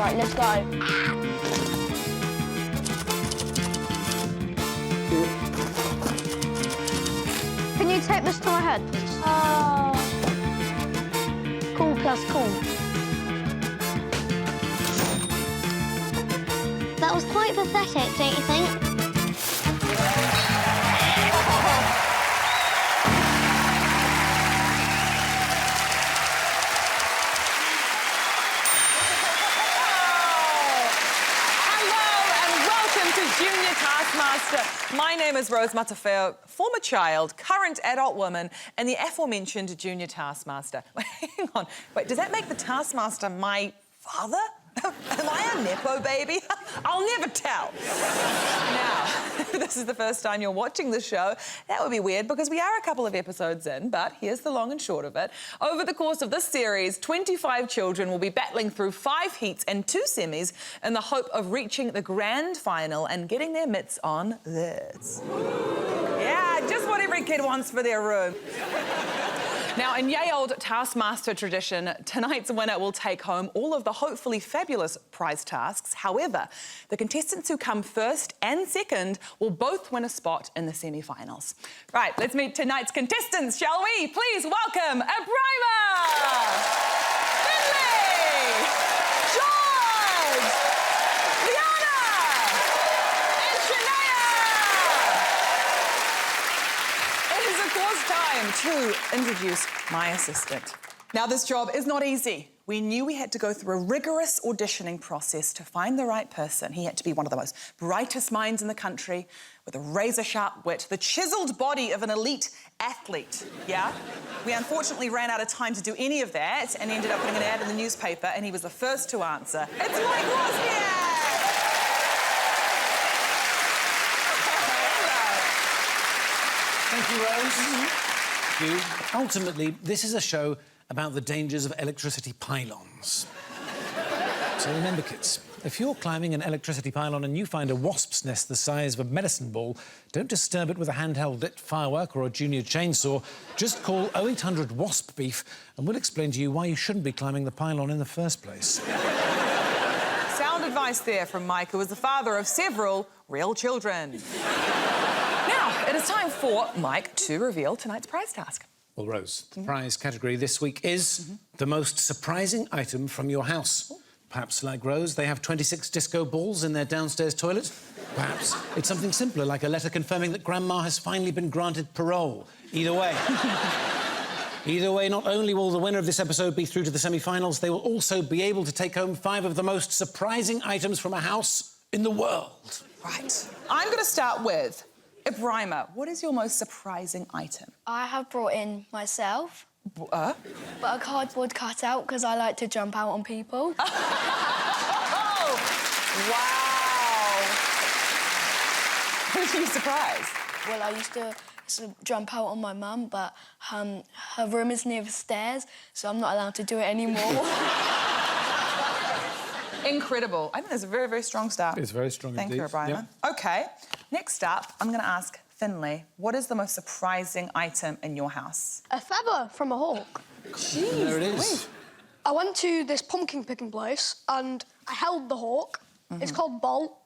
Right, let's go. Can you tape this to my head, please? Oh. Cool plus cool. That was quite pathetic, don't you think? My name is Rose Matafeo, former child, current adult woman, and the aforementioned junior Taskmaster. Hang on, wait, does that make the Taskmaster my father? Am I a Nepo baby? I'll never tell. Now, if this is the first time you're watching the show, that would be weird because we are a couple of episodes in, but here's the long and short of it. Over the course of this series, 25 children will be battling through 5 heats and 2 semis in the hope of reaching the grand final and getting their mitts on this. Yeah, just what every kid wants for their room. Now, in yay old Taskmaster tradition, tonight's winner will take home all of the hopefully fabulous prize tasks. However, the contestants who come first and second will both win a spot in the semi-finals. Right, let's meet tonight's contestants, shall we? Please welcome Ibrahima, Finlay, George, Liana, and Shania. It is, of course, time to introduce my assistant. Now, this job is not easy. We knew we had to go through a rigorous auditioning process to find the right person. He had to be one of the most brightest minds in the country, with a razor-sharp wit, the chiselled body of an elite athlete, yeah? We unfortunately ran out of time to do any of that and ended up putting an ad in the newspaper, and he was the first to answer. It's Mike Wozniak! Thank you, Rose. You. Ultimately, this is a show about the dangers of electricity pylons. So remember, kids, if you're climbing an electricity pylon and you find a wasp's nest the size of a medicine ball, don't disturb it with a handheld lit firework or a junior chainsaw. Just call 0800 wasp beef and we'll explain to you why you shouldn't be climbing the pylon in the first place. Sound advice there from Mike, who is the father of several real children. Now, it is time for Mike to reveal tonight's prize task. Well, Rose, the prize category this week is the most surprising item from your house. Perhaps, like Rose, they have 26 disco balls in their downstairs toilet. Perhaps it's something simpler, like a letter confirming that Grandma has finally been granted parole. Either way. Either way, not only will the winner of this episode be through to the semi-finals, they will also be able to take home 5 of the most surprising items from a house in the world. Right. I'm going to start with Ibrahima. What is your most surprising item? I have brought in myself. But a cardboard cutout, because I like to jump out on people. Oh, wow. Who's you surprised? Well, I used to jump out on my mum, but her room is near the stairs, so I'm not allowed to do it anymore. Incredible. I think that's a very, very strong start. It's very strong Thank indeed. you, Ibrahima. Yep. OK, next up, I'm going to ask Finlay, what is the most surprising item in your house? A feather from a hawk. Jeez, There it is. I went to this pumpkin picking place and I held the hawk. It's called Bolt.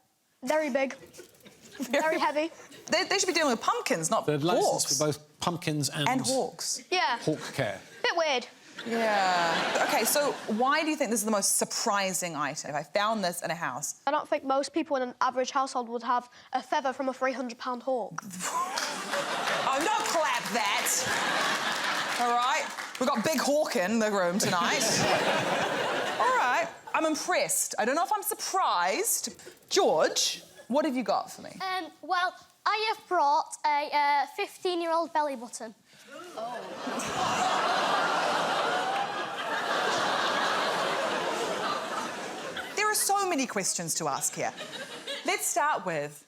Very big. Very heavy. They should be dealing with pumpkins, not They're hawks. licensed for both pumpkins and hawks. Yeah. hawk care. Bit weird. Yeah. OK, so why do you think this is the most surprising item? If I found this in a house. I don't think most people in an average household would have a feather from a 300-pound hawk. Oh, no, clap that. All right? We've got Big Hawk in the room tonight. All right. I'm impressed. I don't know if I'm surprised. George, what have you got for me? Well, I have brought a 15-year-old belly button. Oh. There are so many questions to ask here. Let's start with,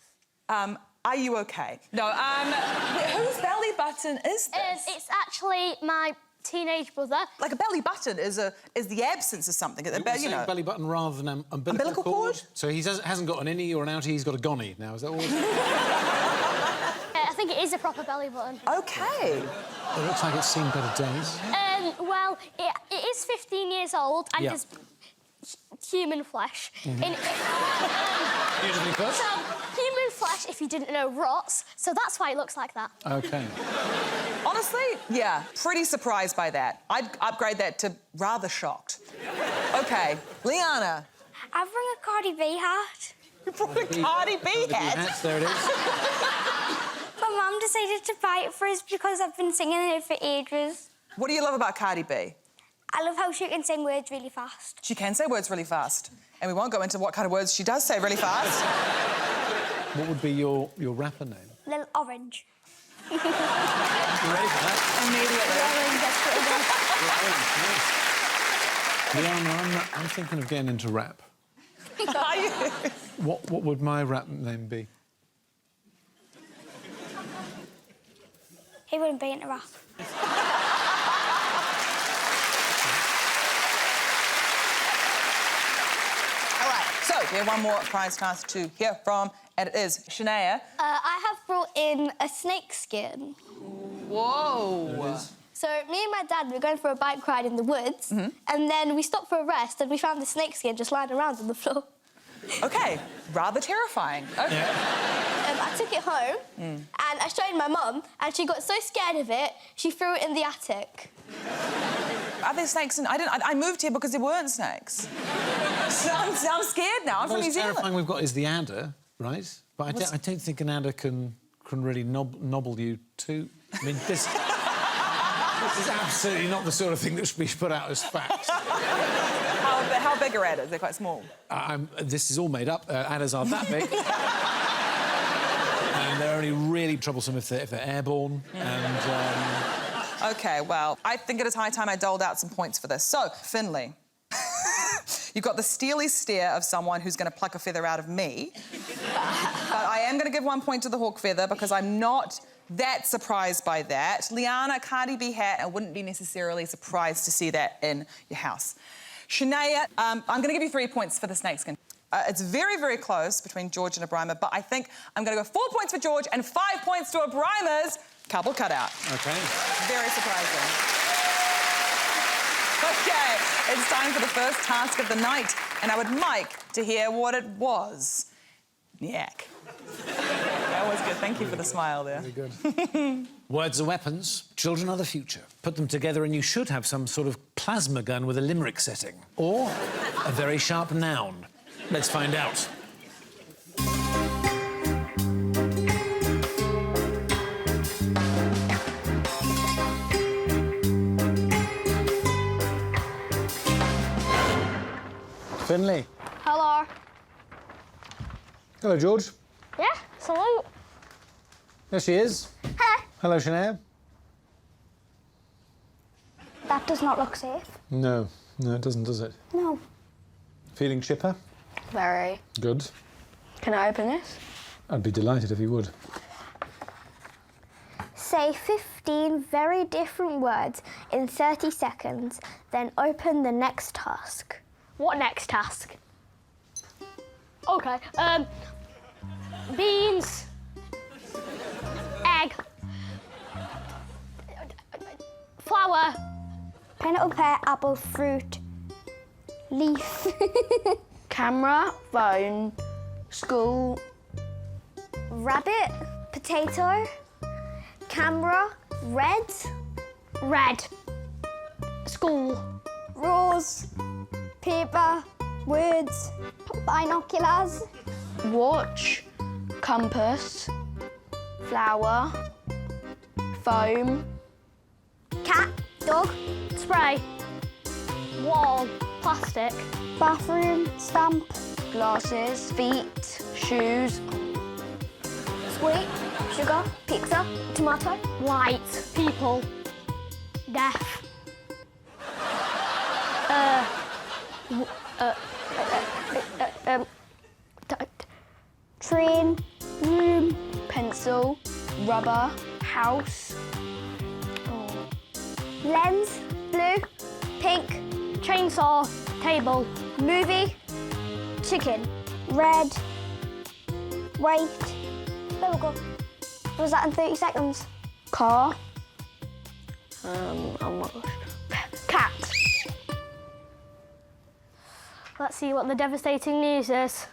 are you OK? No, whose belly button is this? It's actually my teenage brother. Like a belly button is the absence of something. You know, belly button rather than an umbilical cord? So he hasn't got an innie or an outie, he's got a gonnie now. Is that all? I think it is a proper belly button. OK. It looks like it's seen better days. Well, it is 15 years old and Yeah. there's human flesh. Beautifully put. So, human flesh, if you didn't know, rots, so that's why it looks like that. OK. Honestly, yeah, pretty surprised by that. I'd upgrade that to rather shocked. OK, Liana. I've brought a Cardi B hat. You brought a Cardi B hat? There it is. My mum decided to buy it for us because I've been singing it for ages. What do you love about Cardi B? I love how she can sing words really fast. She can say words really fast. And we won't go into what kind of words she does say really fast. What would be your rapper name? Little Orange. You ready for that? Immediately. Liana, I'm thinking of getting into rap. Are you? What would my rap name be? He wouldn't be into rap. All right, so we have one more prize task to hear from, and it is Shania. I have brought in a snake skin. Whoa. So me and my dad were going for a bike ride in the woods, and then we stopped for a rest, and we found the snake skin just lying around on the floor. OK, rather terrifying. OK. I took it home, and I showed my mum, and she got so scared of it, she threw it in the attic. Are there snakes in... I moved here because there weren't snakes. So I'm scared now. I'm from New The most Zealand. terrifying we've got is the adder, right? But I don't think an adder can really nobble you too. I mean, this is absolutely not the sort of thing that should be put out as fact. How big are adders? They're quite small. This is all made up. Adders aren't that big. And they're only really troublesome if they're airborne. And... OK, well, I think it is high time I doled out some points for this. So, Finley, you've got the steely stare of someone who's going to pluck a feather out of me. But I am going to give 1 point to the hawk feather because I'm not that surprised by that. Liana, Cardi B hat, I wouldn't be necessarily surprised to see that in your house. Shania, I'm going to give you 3 points for the snakeskin. It's very, very close between George and Abrima, but I think I'm going to go 4 points for George and 5 points to Abrima's couple cutout. OK. Very surprising. OK, it's time for the first task of the night, and I would like to hear what it was. Nyack. That was good. Thank you for the smile there. Very good. Words are weapons, children are the future. Put them together and you should have some sort of plasma gun with a limerick setting. Or a very sharp noun. Let's find out. Finley. Hello. Hello, George. Yeah, salute. There she is. Hey. Hello, Shania. That does not look safe. No, it doesn't, does it? No. Feeling chipper? Very. Good. Can I open this? I'd be delighted if you would. Say 15 very different words in 30 seconds, then open the next task. What next task? OK, beans, egg, flour, pineapple, pear, apple, fruit, leaf, Camera, phone, school, rabbit, potato, camera, red, school, rose, paper, words, binoculars, watch, compass, flower, foam, cat, dog, spray, wall, plastic, bathroom, stamp, glasses, feet, shoes, sweet, sugar, pizza, tomato, light, people, death, train, room, pencil, rubber, house, lens, blue, pink, chainsaw, table, movie, chicken, red, white. There we go. Was that in 30 seconds? car, oh my gosh, cat. Let's see what the devastating news is.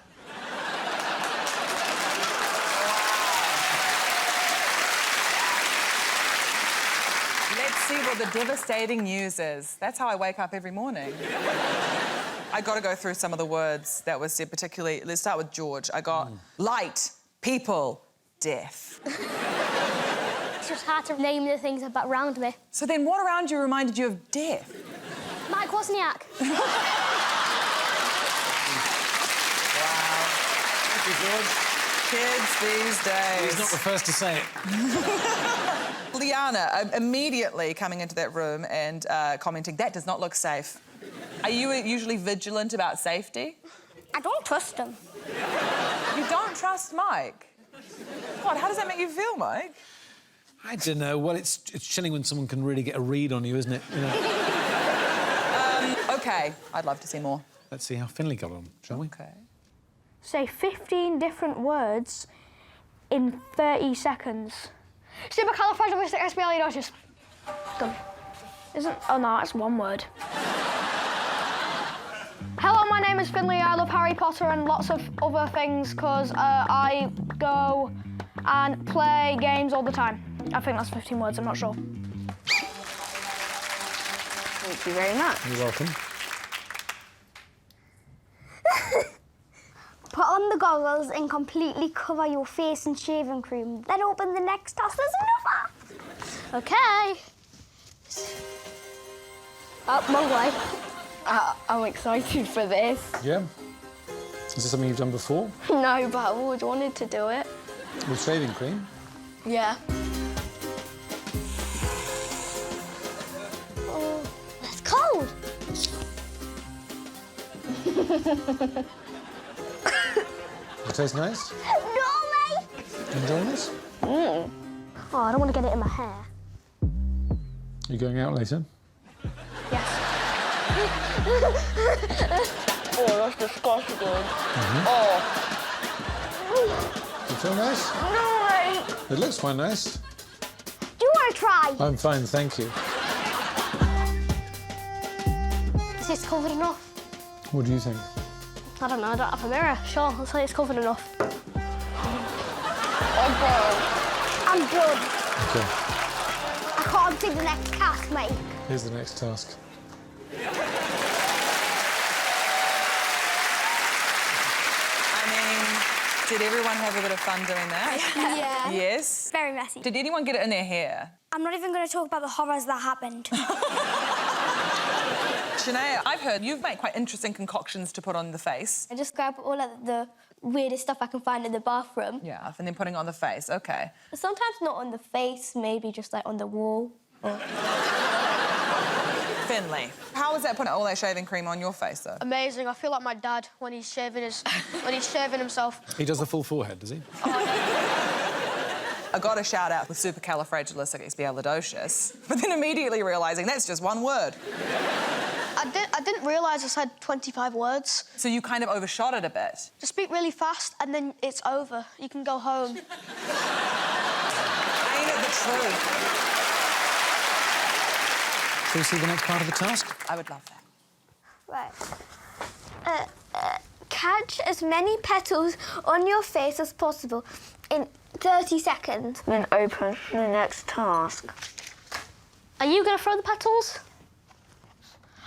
Let's see what the devastating news is. That's how I wake up every morning. I got to go through some of the words that were said, particularly... Let's start with George. I got light, people, death. It's just hard to name the things around me. So then what around you reminded you of death? Mike Wozniak. Thank you, George. Kids these days. He's not the first to say it. Liana, immediately coming into that room and commenting, that does not look safe. Are you usually vigilant about safety? I don't trust him. You don't trust Mike? What, how does that make you feel, Mike? I don't know. Well, it's chilling when someone can really get a read on you, isn't it? You know? OK, I'd love to see more. Let's see how Finlay got on, shall we? OK. Say 15 different words in 30 seconds. Supercalifragilisticexpialidocious. Done. Oh no, that's one word. Hello, my name is Finlay. I love Harry Potter and lots of other things because I go and play games all the time. I think that's 15 words, I'm not sure. Thank you very much. You're welcome. Put on the goggles and completely cover your face in shaving cream. Then open the next task. There's another. OK. Up my way. I'm excited for this. Yeah? Is this something you've done before? No, but I've always wanted to do it. With shaving cream? Yeah. Oh, that's cold. It tastes nice? No, mate. You enjoying this? Oh, I don't want to get it in my hair. Are you going out later? Yes. Oh, that's disgusting. Oh. You feel nice? No, mate. It looks quite nice. Do you want to try? I'm fine, thank you. Is this covered enough? What do you think? I don't know, I don't have a mirror. Sure, let's say it's covered enough. I'm good. OK, I can't do the next task, mate. here's the next task. I mean, did everyone have a bit of fun doing that? Yeah. Yes? Very messy. Did anyone get it in their hair? I'm not even going to talk about the horrors that happened. Shanae, I've heard you've made quite interesting concoctions to put on the face. I just grab all of the weirdest stuff I can find in the bathroom. Yeah, and then putting it on the face, OK. Sometimes not on the face, maybe just like on the wall. Or... Finlay, how was that putting all that shaving cream on your face, though? Amazing. I feel like my dad when he's shaving himself. He does the full forehead, does he? I got a shout out with supercalifragilisticexpialidocious, but then immediately realising that's just one word. I didn't realise I said 25 words. So you kind of overshot it a bit. Just speak really fast and then it's over. You can go home. Ain't it the truth? Shall we see the next part of the task? I would love that. Right. Catch as many petals on your face as possible in 30 seconds. Then open the next task. Are you going to throw the petals?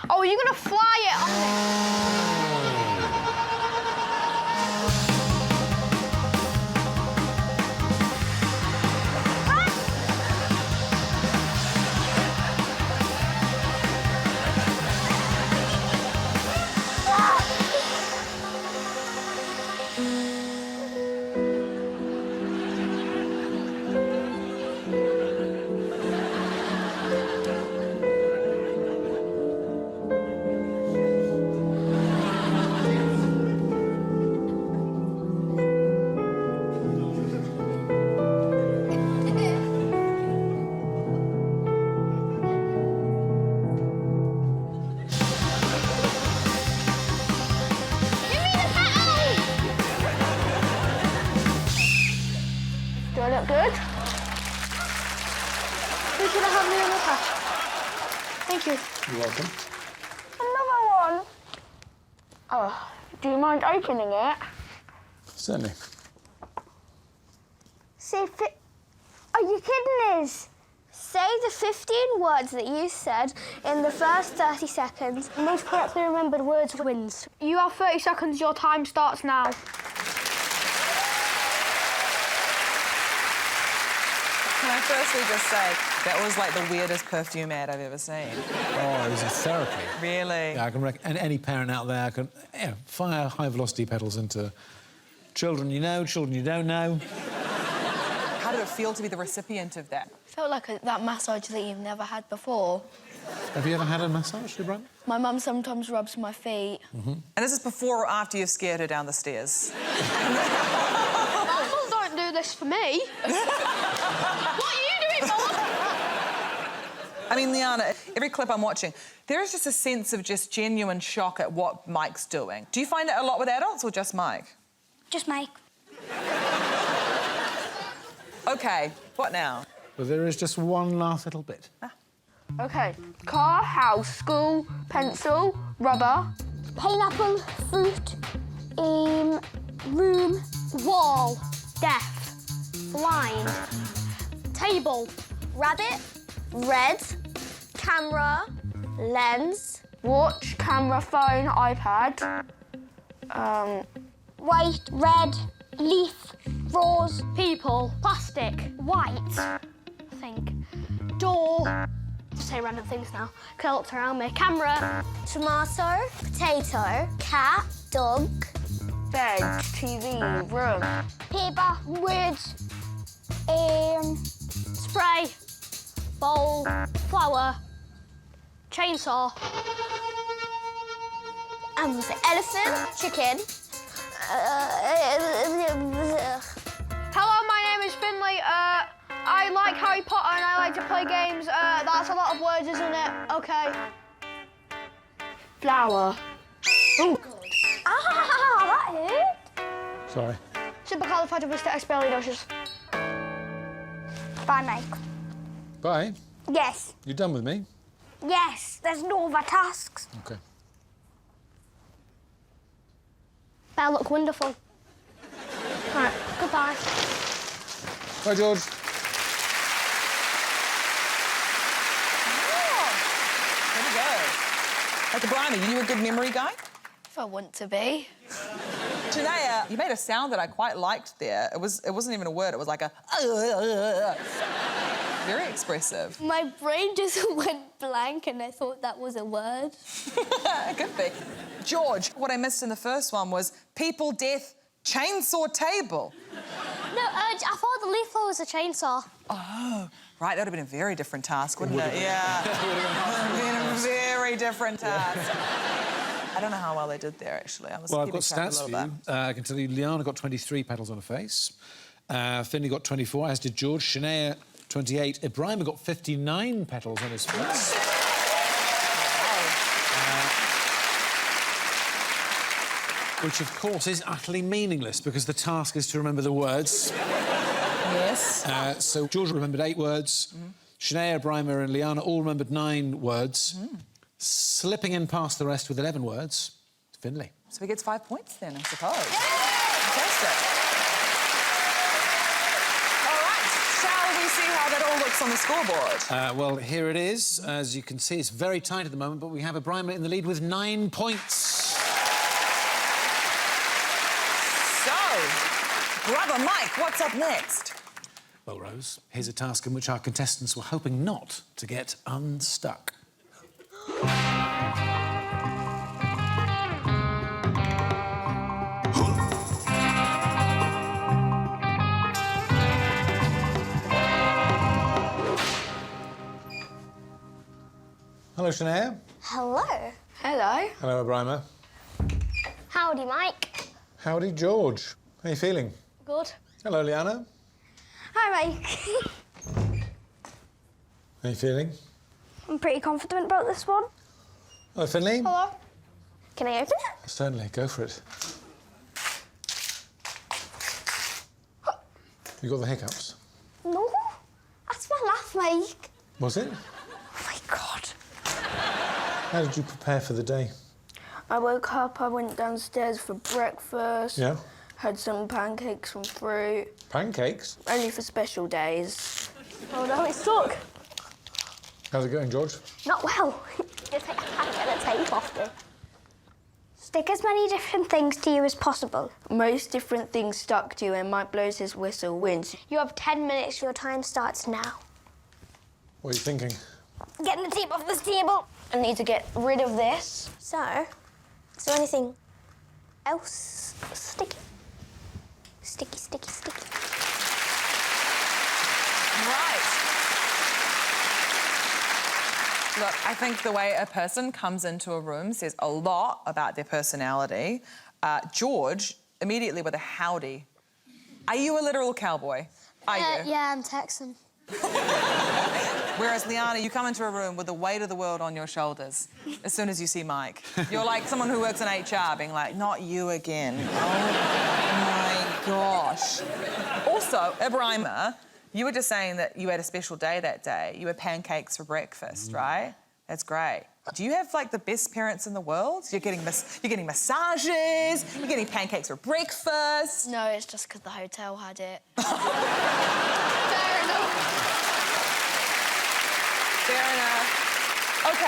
Oh, you're gonna fly it on me. Do I look good? Who's going to have me on the task? Thank you. You're welcome. Another one. Oh, do you mind opening it? Certainly. Are you kidding us? Say the 15 words that you said in the first 30 seconds. Most correctly remembered words wins. You have 30 seconds. Your time starts now. Can I firstly just say, that was like the weirdest perfume ad I've ever seen. Oh, it was a therapy. Really? Yeah, I can and any parent out there can fire high-velocity pedals into children you know, children you don't know. How did it feel to be the recipient of that? Felt like that massage that you've never had before. Have you ever had a massage, Brian? My mum sometimes rubs my feet. And this is before or after you've scared her down the stairs? Mum don't do this for me. What are you doing, Mum? I mean, Liana, every clip I'm watching, there is just a sense of just genuine shock at what Mike's doing. Do you find it a lot with adults or just Mike? Just Mike. OK, what now? Well, there is just one last little bit. OK. Car, house, school, pencil, rubber. Pineapple, fruit, room, wall, deaf, blind, table, rabbit, red, camera, lens, Watch, camera, phone, iPad. white, red, leaf, rose, people, plastic, white, I think, door, just say random things now, curls around me, camera, tomato, potato, cat, dog, Bed, TV, room. paper, words, spray, bowl, flower, chainsaw, was it elephant, chicken, Hello, my name is Finley. I like Harry Potter and I like to play games. That's a lot of words, isn't it? OK. Flower. Oh, God. that hurt. Sorry. Supercalifragilisticexpialidocious. Bye, Mike. Bye. Yes, You done with me? yes, there's no other tasks. OK. That look wonderful. Right, goodbye. Bye, George. There we go. Like, Brian, are you a good memory guy? If I want to be. Janaea, you made a sound that I quite liked there. It wasn't even a word, it was like a... Very expressive. My brain just went blank and I thought that was a word. It could be. George, what I missed in the first one was people, death, chainsaw table. No, I thought the leaf blower was a chainsaw. Oh, right, that would have been a very different task, wouldn't it? Yeah. It would have been a very different task. I don't know how well they did there, actually. Well, I've got stats for you. I can tell you, Liana got 23 petals on her face. Finley got 24, as did George. Shania, 28. Ibrahim got 59 petals on his face. Which, of course, is utterly meaningless because the task is to remember the words. Yes. So George remembered 8 words. Shania, Ibrahim and Liana all remembered 9 words. Slipping in past the rest with 11 words, Finley. So he gets 5 points then, I suppose. Fantastic. All right, shall we see how that all looks on the scoreboard? Well, here it is. As you can see, it's very tight at the moment, but we have Ibrahim in the lead with 9 points. So, Brother Mike, what's up next? Well, Rose, here's a task in which our contestants were hoping not to get unstuck. Hello, Shania. Hello. Hello. Hello, Ibrahim. Howdy, Mike. Howdy, George. How are you feeling? Good. Hello, Liana. Hi, Mike. How are you feeling? I'm pretty confident about this one. Hello, Finley. Hello. Can I open it? Certainly, go for it. You got the hiccups? No. That's my laugh, Mike. Was it? Oh, my God. How did you prepare for the day? I woke up, I went downstairs for breakfast. Yeah. Had some pancakes and fruit. Pancakes? Only for special days. Oh no, it's stuck. How's it going, George? Not well. Just take the tape off me. Stick as many different things to you as possible. Most different things stuck to you, and Mike blows his whistle, wins. You have 10 minutes. Your time starts now. What are you thinking? Getting the tape off this table. I need to get rid of this. So, is there anything else sticky? Sticky, sticky, sticky. Right. Look, I think the way a person comes into a room says a lot about their personality. George, immediately with a howdy. Are you a literal cowboy? Are you? Yeah, I'm Texan. Whereas, Liana, you come into a room with the weight of the world on your shoulders as soon as you see Mike. You're like someone who works in HR being like, not you again. Oh, my gosh. Also, Ibrahima, you were just saying that you had a special day that day. You had pancakes for breakfast, right? That's great. Do you have, like, the best parents in the world? You're getting massages, you're getting pancakes for breakfast. No, it's just because the hotel had it. Fair enough. Fair enough. OK,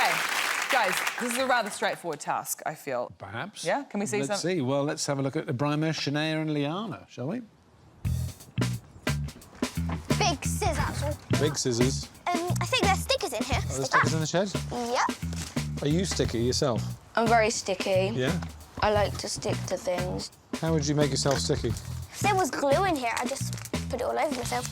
guys, this is a rather straightforward task, I feel. Perhaps. Yeah? Can we see some? Let's see. Well, let's have a look at Ibrahima, Shania and Liana, shall we? Big scissors. Big scissors. I think there's stickers in here. Are there stickers in the shed? Yep. Are you sticky yourself? I'm very sticky. Yeah? I like to stick to things. How would you make yourself sticky? If there was glue in here, I'd just put it all over myself.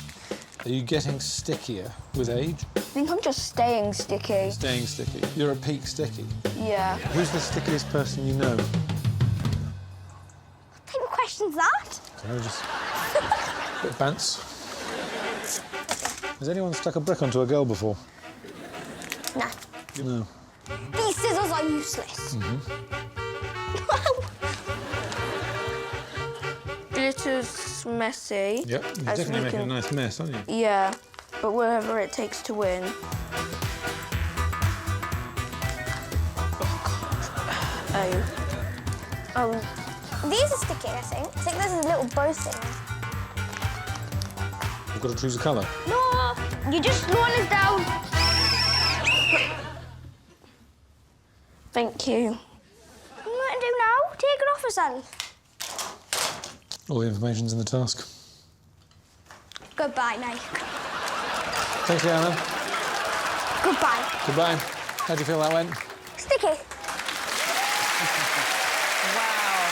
Are you getting stickier with age? I think I'm just staying sticky. Staying sticky. You're a peak sticky. Yeah. Who's the stickiest person you know? What type of question's that? So just a bit of bants. Has anyone stuck a brick onto a girl before? No. No. These scissors are useless. Glitter's messy. Yep, you're as definitely we making a can- nice mess, aren't you? Yeah, but whatever it takes to win. Oh. These are sticky, I think. I think there's a little bow thing. You've got to choose a colour. No, you just run us down. Thank you. What am I to do now? Take it off us then. All the information's in the task. Goodbye, Mike. Thanks, Liana. Goodbye. Goodbye. How do you feel that went? Sticky. Wow.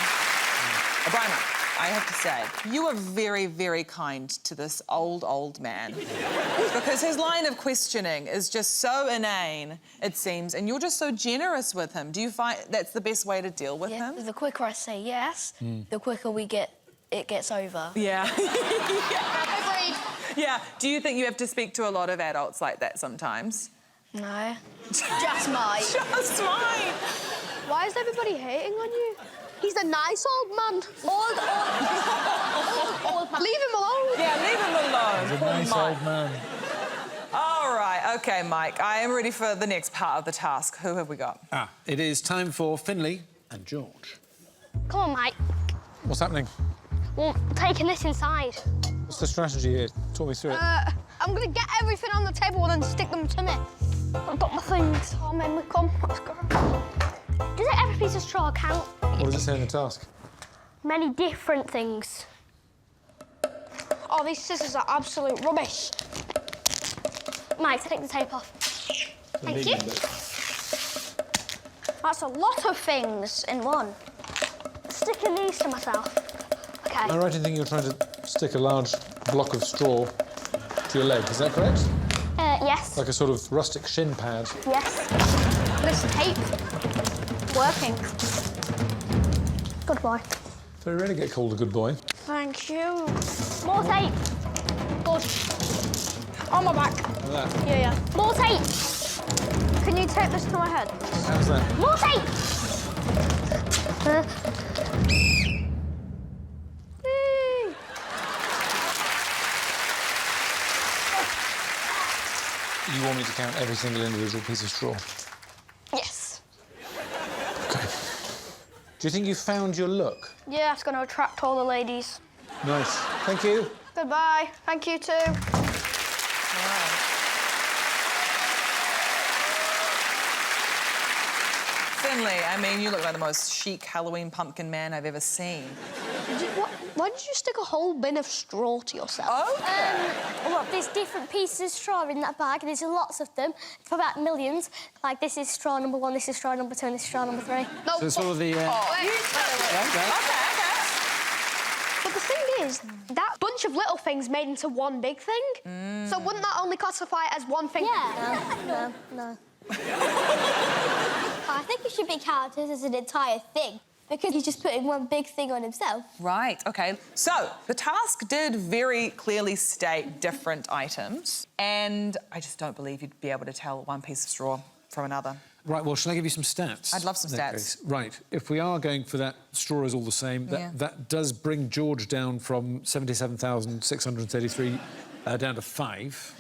Ibrahima, I have to say, you were very, very kind to this old man. Because his line of questioning is just so inane, it seems, and you're just so generous with him. Do you find that's the best way to deal with Yeah, him? the quicker I say yes, the quicker it gets over. Yeah. Agreed. Yeah. Do you think you have to speak to a lot of adults like that sometimes? No. Just Mike. Just mine. Why is everybody hating on you? He's a nice old man. Old man. Leave him alone. Yeah, leave him alone. Poor Nice Mike. old man. All right, OK, Mike, I am ready for the next part of the task. Who have we got? It is time for Finley and George. Come on, Mike. What's happening? Well, taking this inside. What's the strategy here? Talk me through it. I'm gonna get everything on the table and then stick them to me. I've got my things. Oh, man, we come. Let's go. Does every piece of straw count? What does it say in the task? Many different things. Oh, these scissors are absolute rubbish. Mike, take the tape off. Thank you. That's a lot of things in one. Sticking these to myself. OK. Am I right in thinking you're trying to stick a large block of straw to your leg? Is that correct? Yes. Like a sort of rustic shin pad? Yes. This tape. Working. Good boy. Very rarely get called a good boy. Thank you. More tape. Good. On my back. Like that. Yeah. More tape. Can you tape this to my head? How's that? More tape. You want me to count every single individual piece of straw? Yes. OK. Do you think you found your look? Yeah, it's going to attract all the ladies. Nice. Thank you. Goodbye. Thank you too. Finley, I mean, you look like the most chic Halloween pumpkin man I've ever seen. Why did you stick a whole bin of straw to yourself? Oh? Well, there's different pieces of straw in that bag, and there's lots of them, for about millions. Like, this is straw number 1, this is straw number 2, and this is straw number 3. No, So it's all of the... Okay. but the thing is, that bunch of little things made into one big thing. So wouldn't that only classify as one thing? Yeah. No. I think it should be counted as an entire thing, because he's just putting one big thing on himself. Right, OK. So, the task did very clearly state different items, and I just don't believe you'd be able to tell one piece of straw from another. Right, well, shall I give you some stats? I'd love some in that stats. case? Right, if we are going for that straw is all the same, that does bring George down from 77,633 down to 5.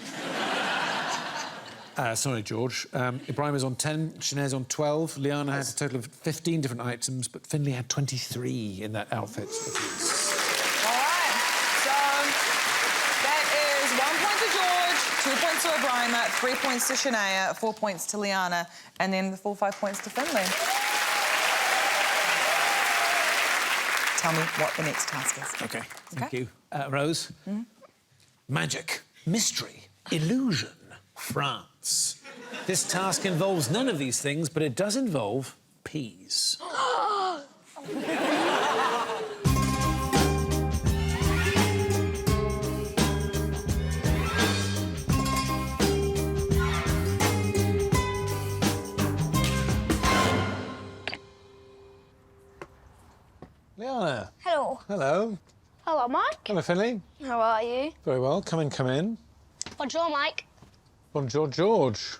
Sorry, George. Ibrahim is on 10, Sinead's on 12. Liana has a total of 15 different items, but Finley had 23 in that outfit. All right, so that is 1 point to George, 2 points to Ibrahim, 3 points to Shania, 4 points to Liana, and then the full 5 points to Finley. Tell me what the next task is. OK, thank you. Rose? Magic, mystery, illusion, France. This task involves none of these things, but it does involve peas. Liana. Hello. Hello. Hello, Mike. Hello, Finley. How are you? Very well. Come in, come in. Bonjour, Mike. Bonjour, George.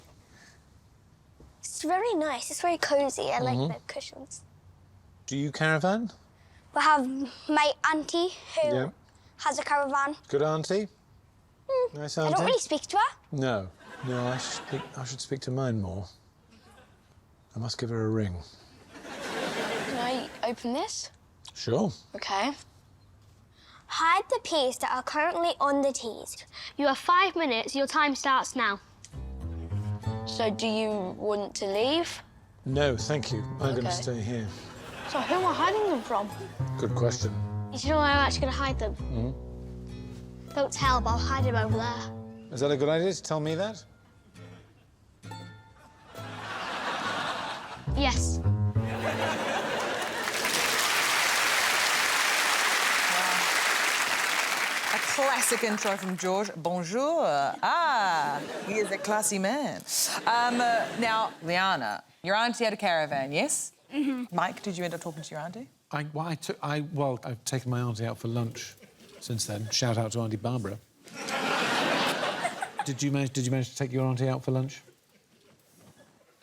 It's very nice. It's very cosy. I like the cushions. Do you caravan? We have my auntie who Yeah. has a caravan. Good auntie? Nice I auntie? don't really speak to her. No. No, I should speak to mine more. I must give her a ring. Can I open this? Sure. OK. Hide the peas that are currently on the teas. You have 5 minutes. Your time starts now. So do you want to leave? No, thank you. I'm going to Okay. stay here. So who am I hiding them from? Good question. You know where I'm actually going to hide them? Don't tell, but I'll hide them over there. Is that a good idea to tell me that? Yes. A classic intro from George. Bonjour. Ah, he is a classy man. Now, Liana, your auntie had a caravan, yes? Mike, did you end up talking to your auntie? Well, I've taken my auntie out for lunch since then. Shout out to Auntie Barbara. Did you manage to take your auntie out for lunch?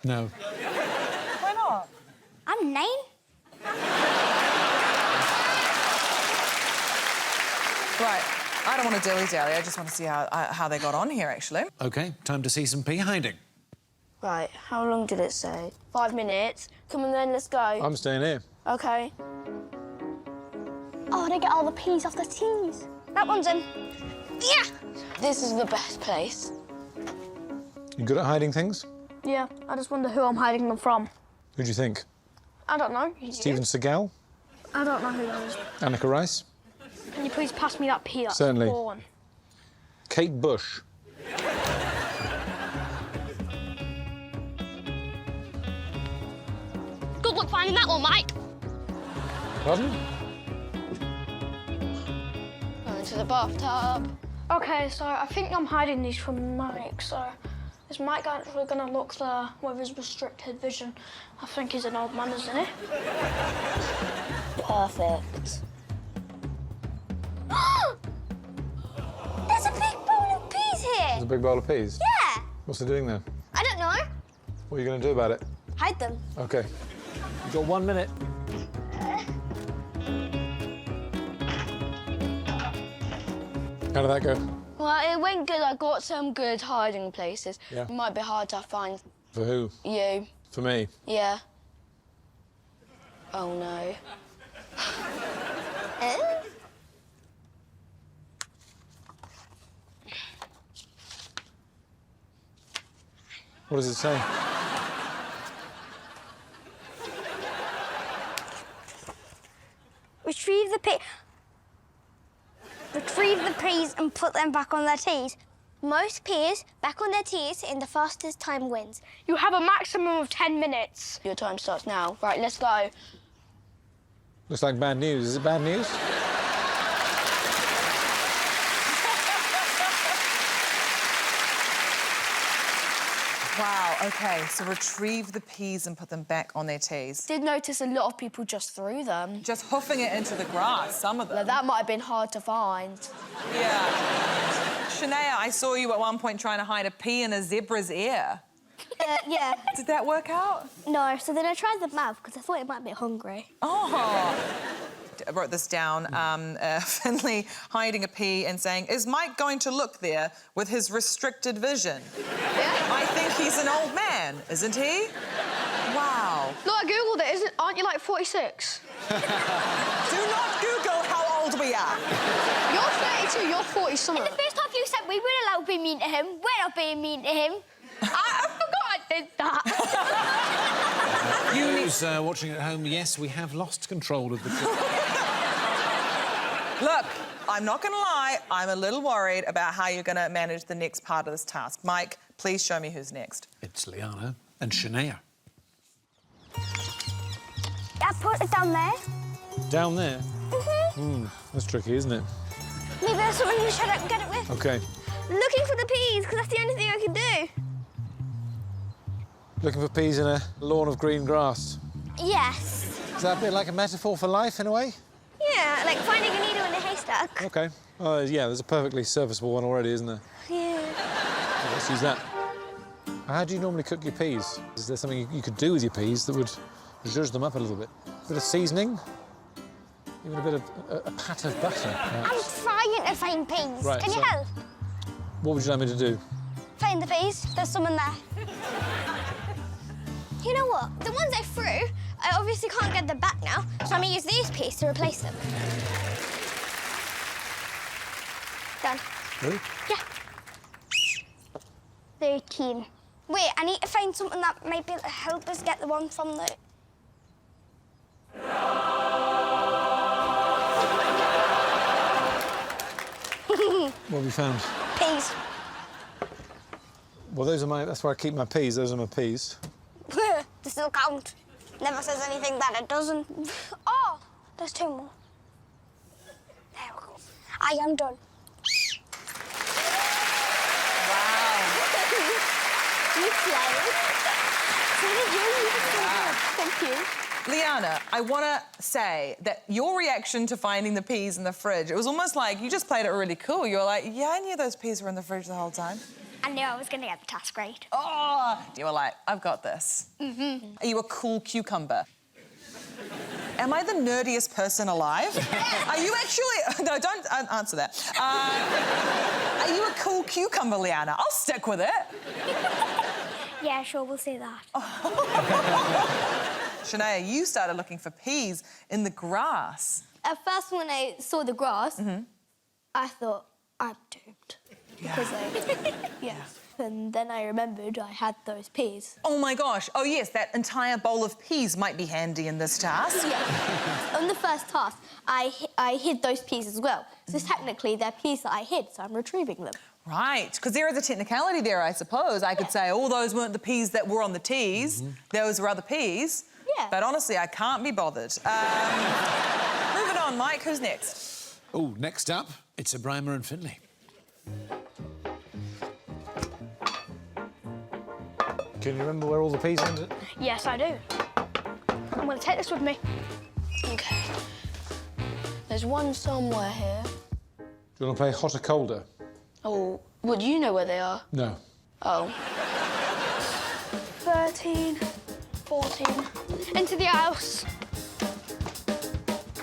No. Why not? I'm 9. Right, I don't want to dilly-dally. I just want to see how they got on here, actually. OK, time to see some pea hiding. Right, how long did it say? 5 minutes. Come on then, let's go. I'm staying here. OK. Oh, they get all the peas off the teas. That one's in. Yeah! This is the best place. You good at hiding things? Yeah, I just wonder who I'm hiding them from. Who do you think? I don't know. Steven Seagal? I don't know who that is. Annika Rice? Can you please pass me that pea? That's Certainly. a poor one. Kate Bush? Good luck finding that one, Mike. Pardon? Going to the bathtub. OK, so I think I'm hiding these from Mike, so... Is Mike actually going to look there with his restricted vision? I think he's an old man, isn't he? Perfect. There's a big bowl of peas here. There's a big bowl of peas? Yeah. What's it doing there? I don't know. What are you going to do about it? Hide them. OK. You've got 1 minute. How did that go? Well, it went good. I got some good hiding places. Yeah. It might be hard to find For who? you. For me? Yeah. Oh, no. What does it say? Retrieve the peas and put them back on their tees. Most peas back on their tees in the fastest time wins. You have a maximum of 10 minutes. Your time starts now. Right, let's go. Looks like bad news. Is it bad news? Wow, OK, so retrieve the peas and put them back on their tees. Did notice a lot of people just threw them. Just hoofing it into the grass, some of them. Like, that might have been hard to find. Yeah. Shania, I saw you at one point trying to hide a pea in a zebra's ear. Yeah. Did that work out? No, so then I tried the mouth because I thought it might be hungry. Oh. I wrote this down. Finley hiding a pea and saying, "Is Mike going to look there with his restricted vision?" Yeah. I think he's an old man, isn't he? Wow. Look, I googled it. Aren't you like 46? Do not Google how old we are. You're 32, you're 40-something. In the first half you said we weren't allowed to be mean to him. We're not being mean to him. I forgot I did that. Who's watching at home? Yes, we have lost control of the... Look, I'm not going to lie, I'm a little worried about how you're going to manage the next part of this task. Mike, please show me who's next. It's Liana and Shania. I put it down there. Down there? That's tricky, isn't it? Maybe there's someone who shut up and get it with. OK. Looking for the peas, because that's the only thing I can do. Looking for peas in a lawn of green grass. Yes. Is that a bit like a metaphor for life, in a way? Yeah, like finding a needle in a haystack. OK. Yeah, there's a perfectly serviceable one already, isn't there? Yeah. So let's use that. How do you normally cook your peas? Is there something you could do with your peas that would zhuzh them up a little bit? A bit of seasoning? Even a bit of a pat of butter, perhaps? I'm trying to find peas. Right, Can you help? What would you like me to do? Find the peas. There's some in there. You know what? The ones I threw, I obviously can't get them back now, so I'm going to use these peas to replace them. Done. Really? Yeah. 13. Wait, I need to find something that might be able to help us get the one from the... What have you found? Peas. Well, that's where I keep my peas. Those are my peas. They still count. Never says anything that it doesn't. Oh, there's 2 more. There we go. I am done. Wow. You slay. So did you. Thank you. Liana, I want to say that your reaction to finding the peas in the fridge, it was almost like you just played it really cool. You were like, yeah, I knew those peas were in the fridge the whole time. I knew I was going to get the task right. Oh, you were like, I've got this. Are you a cool cucumber? Am I the nerdiest person alive? Are you actually... No, don't answer that. Are you a cool cucumber, Liana? I'll stick with it. Yeah, sure, we'll say that. Shania, you started looking for peas in the grass. At first, when I saw the grass, I thought, I'm doomed. Because yeah. And then I remembered I had those peas. Oh, my gosh. Oh, yes, that entire bowl of peas might be handy in this task. Yeah. On the first task, I hid those peas as well. So technically, they're peas that I hid, so I'm retrieving them. Right, because there is a technicality there, I suppose. I could say, all those weren't the peas that were on the teas. Those were other peas. Yeah. But honestly, I can't be bothered. Moving on, Mike, who's next? Oh, next up, it's Abrima and Finley. Can you remember where all the peas ended? Yes, I do. I'm going to take this with me. OK. There's one somewhere here. Do you want to play hot or colder? Oh, well, do you know where they are? No. Oh. 13, 14. Into the house.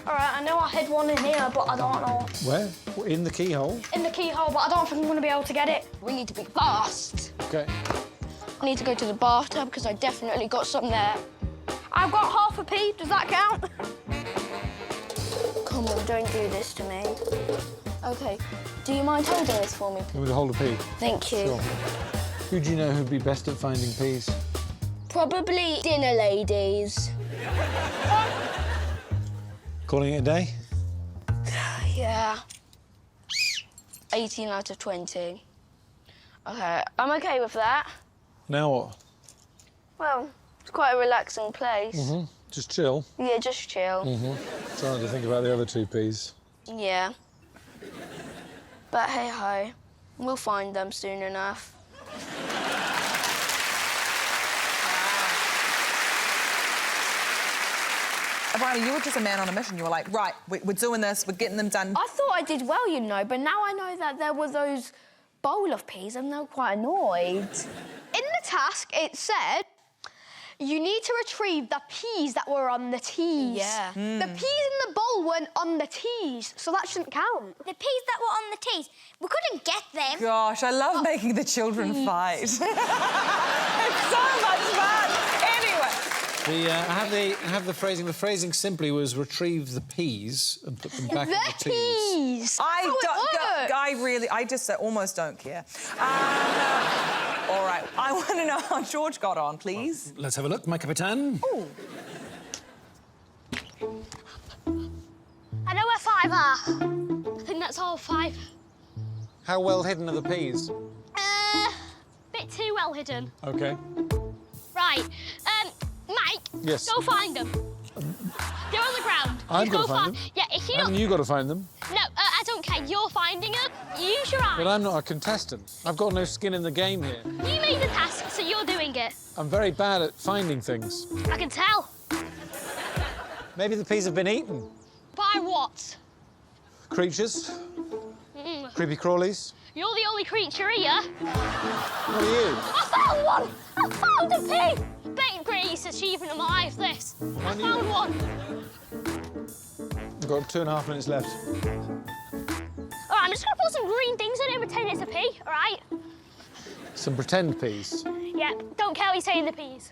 All right, I know I hid one in here, but I don't know. Where? In the keyhole? In the keyhole, but I don't think I'm going to be able to get it. We need to be fast. OK. I need to go to the bathtub because I definitely got some there. I've got half a pea. Does that count? Come on, don't do this to me. OK, do you mind holding this for me? You want me to hold a pea? Thank you. Sure. Who do you know who'd be best at finding peas? Probably dinner ladies. Calling it a day? Yeah. 18 out of 20. OK, I'm OK with that. Now what? Well, it's quite a relaxing place. Just chill? Yeah, just chill. Trying to think about the other 2 peas. Yeah. But hey-ho, we'll find them soon enough. Riley, you were just a man on a mission. You were like, right, we're doing this, we're getting them done. I thought I did well, you know, but now I know that there were those bowl of peas. I'm now quite annoyed. In the task, it said you need to retrieve the peas that were on the teas. Yeah. The peas in the bowl weren't on the teas, so that shouldn't count. The peas that were on the teas, we couldn't get them. Gosh, I love making the children fight. It's so much fun. Anyway. I have the phrasing. The phrasing simply was retrieve the peas and put them back in the teas. Peas. I just almost don't care. All right, I want to know how George got on, please. Well, let's have a look, my Capitan. Ooh. I know where 5 are. I think that's all 5. How well hidden are the peas? Bit too well hidden. OK. Right. Mike. Yes? Go find them. They're on the ground. I've Just got to go find them? Yeah, if you don't... Haven't you got to find them? No, I don't care. You're finding them. Use your eyes. But I'm not a contestant. I've got no skin in the game here. You made the task, so you're doing it. I'm very bad at finding things. I can tell. Maybe the peas have been eaten. By what? Creatures? Creepy crawlies? You're the only creature here. What are you? I found one! I found a pea! Big greatest achievement of my life, this. I found one. We've got 2.5 minutes left. All right, I'm just going to put some green things in it and pretend it's a pea, all right? Some pretend peas. Yeah, don't care what you say in the peas.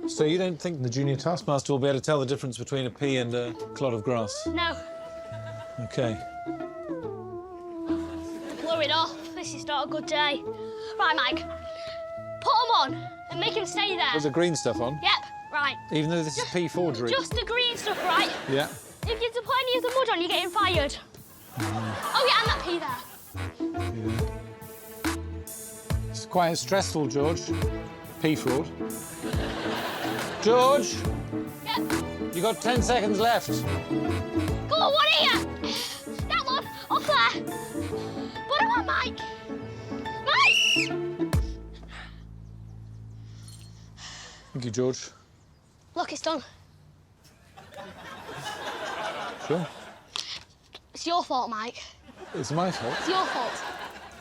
So you don't think the junior taskmaster will be able to tell the difference between a pea and a clod of grass? No. OK. Blow it off. This is not a good day. Right, Mike. Put them on and make him stay there. There's the green stuff on? Yep, right. Even though this is pea forgery? Just the green stuff, right? Yeah. If you put any of the mud on, you're getting fired. Oh, yeah, and that pea there. Yeah. It's quite stressful, George. Pea fraud. George! Yep. You got 10 seconds left. Go on, one here. That one, off there. Put him on, Mike. Mike! Thank you, George. Look, it's done. Sure. It's your fault, Mike. It's my fault. It's your fault.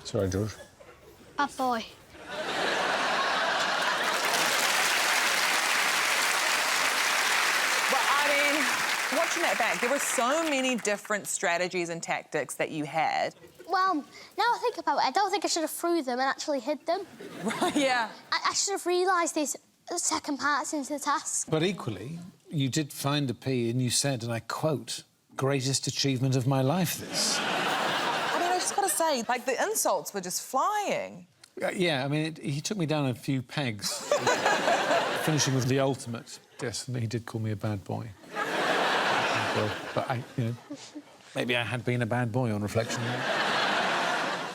Sorry, George. Bad boy. Well, I mean, watching that back, there were so many different strategies and tactics that you had. Well, now I think about it, I don't think I should have threw them and actually hid them. Right, yeah. I should have realised these second parts into the task. But equally, you did find a pea and you said, and I quote, greatest achievement of my life, this. I mean, I just got to say, like, the insults were just flying. Yeah, I mean, he took me down a few pegs, finishing with the ultimate. Yes, and he did call me a bad boy. But I, you know, maybe I had been a bad boy on reflection.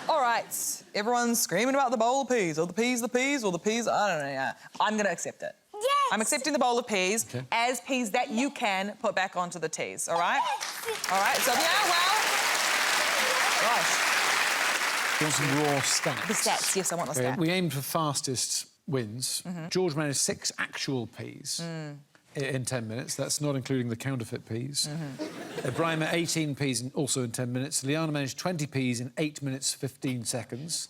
All right, everyone's screaming about the bowl of peas, or the peas, or the peas, I don't know, yeah. I'm going to accept it. Yes! I'm accepting the bowl of peas as peas that you can put back onto the teas, all right? All right, so, yeah, well... Gosh. You want some raw stats? The stats, yes, I want the stats. We aimed for fastest wins. George managed 6 actual peas in 10 minutes. That's not including the counterfeit peas. Brima, 18 peas also in 10 minutes. Liana managed 20 peas in 8 minutes, 15 seconds.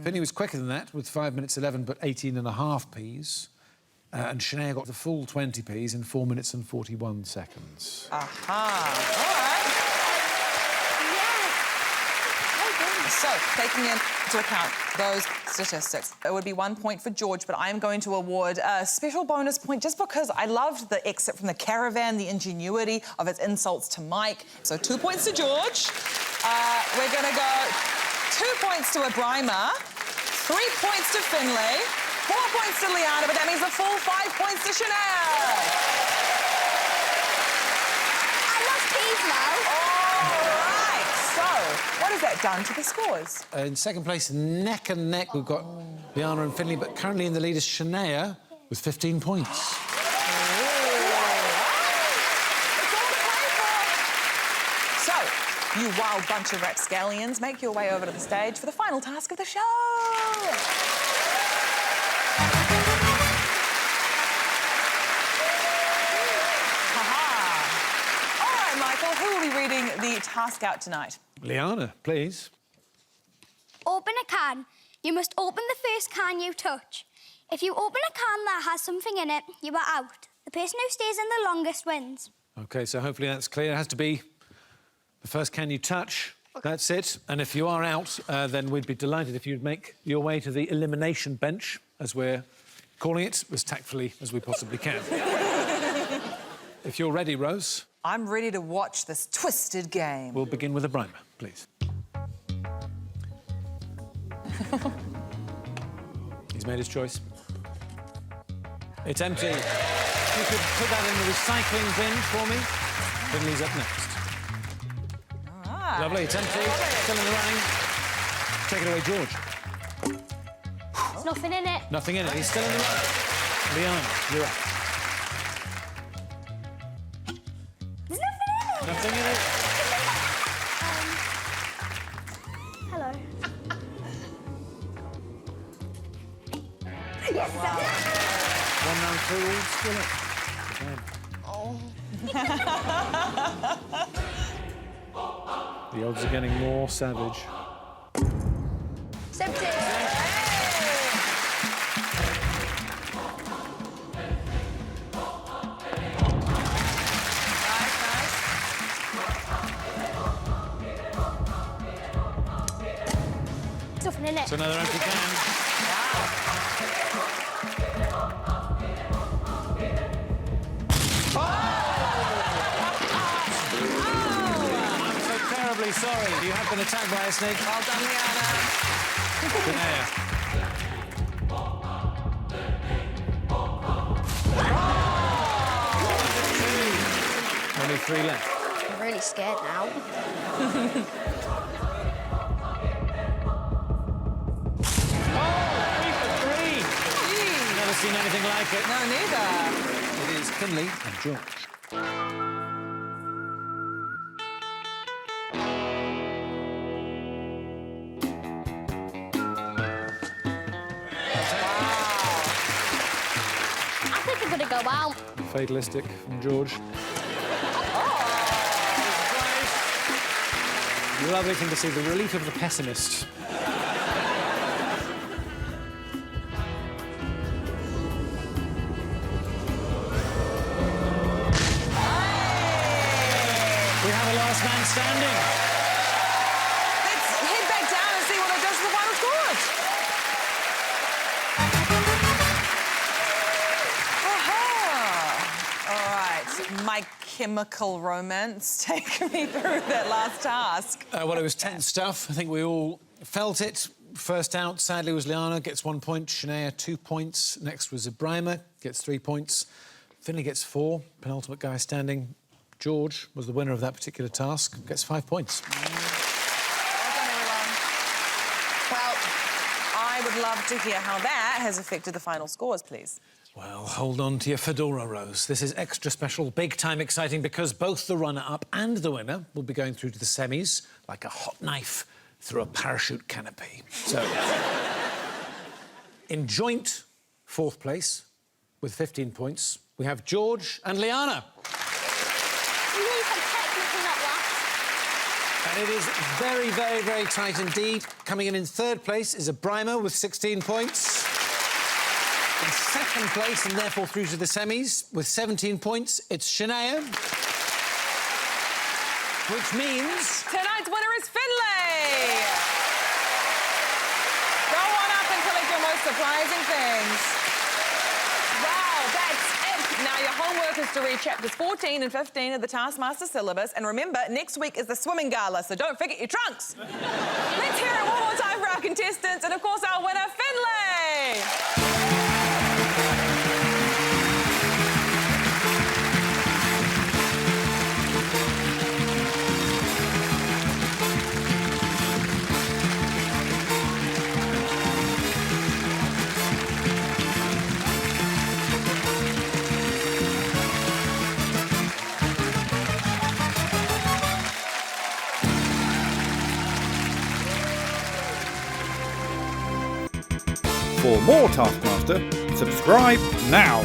Finney was quicker than that, with 5 minutes 11, but 18.5 peas. And Shania got the full 20 peas in 4 minutes and 41 seconds. Aha. All right. So, taking into account those statistics, it would be 1 point for George, but I am going to award a special bonus point just because I loved the exit from the Caravan, the ingenuity of its insults to Mike. So 2 points to George. We're going to go 2 points to Abrima, 3 points to Finlay, 4 points to Liana, but that means a full 5 points to Chanel. I love peas now. All right, so what has that done to the scores? In second place, neck and neck, we've got Liana and Finlay, but currently in the lead is Shania with 15 points. It's all to play for. So, you wild bunch of rapscallions, make your way over to the stage for the final task of the show. Michael, who will be reading the task out tonight? Liana, please. Open a can. You must open the first can you touch. If you open a can that has something in it, you are out. The person who stays in the longest wins. OK, so hopefully that's clear. It has to be the first can you touch. That's it. And if you are out, then we'd be delighted if you'd make your way to the elimination bench, as we're calling it, as tactfully as we possibly can. If you're ready, Rose. I'm ready to watch this twisted game. We'll begin with Abrima, please. He's made his choice. It's empty. You could put that in the recycling bin for me. Finley's up next. All right. Lovely, it's empty. Still in the running. Take it away, George. There's nothing in it. Nothing in it. He's still in the running. Liana, you're up. Nothing in it. Hello. One round through, still up. The odds are getting more savage. Accepted. Nothing in it. It's another empty can. I'm so terribly sorry. You have been attacked by a snake. Well done, Liana. Only 3 left. I'm really scared now. Never seen anything like it. No, neither. It is Finlay and George. I think I'm gonna go out. Fatalistic from George. Lovely thing to see, the relief of the pessimist. We have a last man standing. Let's head back down and see what it does to the final scores. All right, My Chemical Romance, take me through that last task. Well, it was tense stuff. I think we all felt it. First out, sadly, was Liana, gets 1 point. Shania, 2 points. Next was Abrima, gets 3 points. Finlay gets 4. Penultimate guy standing. George was the winner of that particular task, gets 5 points. Well done, everyone. Well, I would love to hear how that has affected the final scores, please. Well, hold on to your fedora, Rose. This is extra special, big-time exciting, because both the runner-up and the winner will be going through to the semis like a hot knife through a parachute canopy. So, in joint 4th place, with 15 points, we have George and Liana. And it is very, very, very tight indeed. Coming in 3rd place is Abrima with 16 points. In 2nd place, and therefore through to the semis, with 17 points, it's Shania. Which means... Tonight's winner is Finlay! surprising things. Wow, that's it. Now your homework is to read chapters 14 and 15 of the Taskmaster syllabus. And remember, next week is the swimming gala, so don't forget your trunks. Let's hear it one more time for our contestants and, of course, our winner, Finlay. For more Taskmaster, subscribe now.